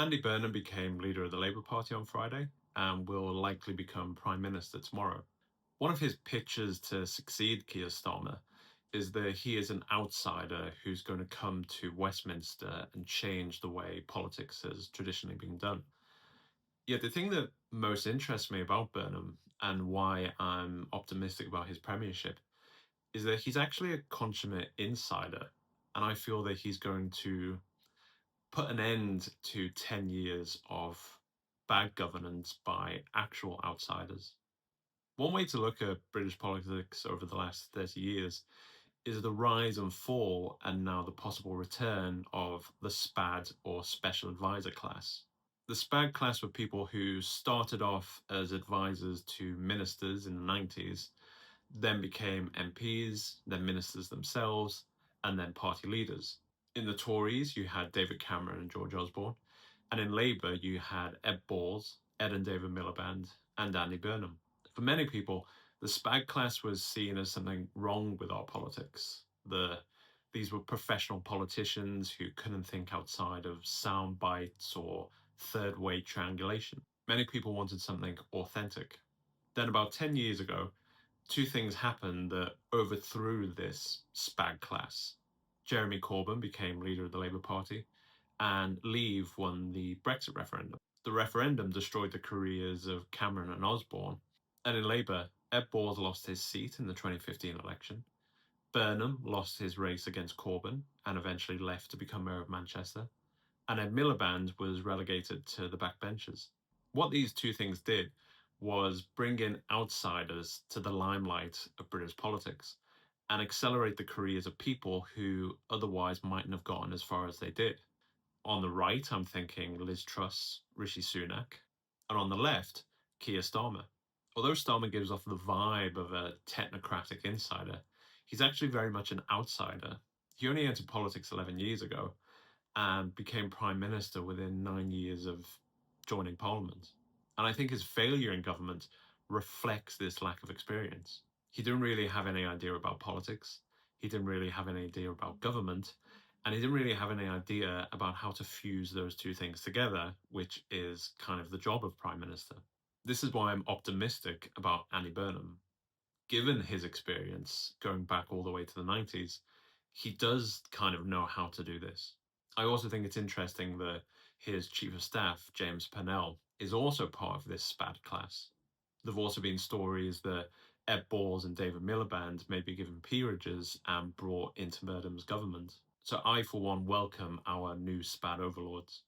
Andy Burnham became leader of the Labour Party on Friday and will likely become Prime Minister tomorrow. One of his pitches to succeed Keir Starmer is that he is an outsider who's going to come to Westminster and change the way politics has traditionally been done. Yet the thing that most interests me about Burnham and why I'm optimistic about his premiership is that he's actually a consummate insider. And I feel that he's going to put an end to 10 years of bad governance by actual outsiders. One way to look at British politics over the last 30 years is the rise and fall and now the possible return of the SpAd or special advisor class. The SpAd class were people who started off as advisors to ministers in the 90s, then became MPs, then ministers themselves, and then party leaders. In the Tories, you had David Cameron and George Osborne, and in Labour, you had Ed Balls, Ed and David Miliband, and Andy Burnham. For many people, the SpAd class was seen as something wrong with our politics. These were professional politicians who couldn't think outside of sound bites or third way triangulation. Many people wanted something authentic. Then, about 10 years ago, two things happened that overthrew this SpAd class. Jeremy Corbyn became leader of the Labour Party, and Leave won the Brexit referendum. The referendum destroyed the careers of Cameron and Osborne, and in Labour, Ed Balls lost his seat in the 2015 election. Burnham lost his race against Corbyn and eventually left to become Mayor of Manchester, and Ed Miliband was relegated to the backbenches. What these two things did was bring in outsiders to the limelight of British politics and accelerate the careers of people who otherwise mightn't have gotten as far as they did. On the right, I'm thinking Liz Truss, Rishi Sunak, and on the left, Keir Starmer. Although Starmer gives off the vibe of a technocratic insider, he's actually very much an outsider. He only entered politics 11 years ago and became Prime Minister within 9 years of joining Parliament. And I think his failure in government reflects this lack of experience. He didn't really have any idea about politics, he didn't really have any idea about government, and he didn't really have any idea about how to fuse those two things together, which is kind of the job of Prime Minister. This is why I'm optimistic about Andy Burnham. Given his experience going back all the way to the 90s, he does kind of know how to do this. I also think it's interesting that his chief of staff, James Purnell, is also part of this SpAd class. There've also been stories that Ed Balls and David Miliband may be given peerages and brought into Burnham's government. So I, for one, welcome our new SpAd overlords.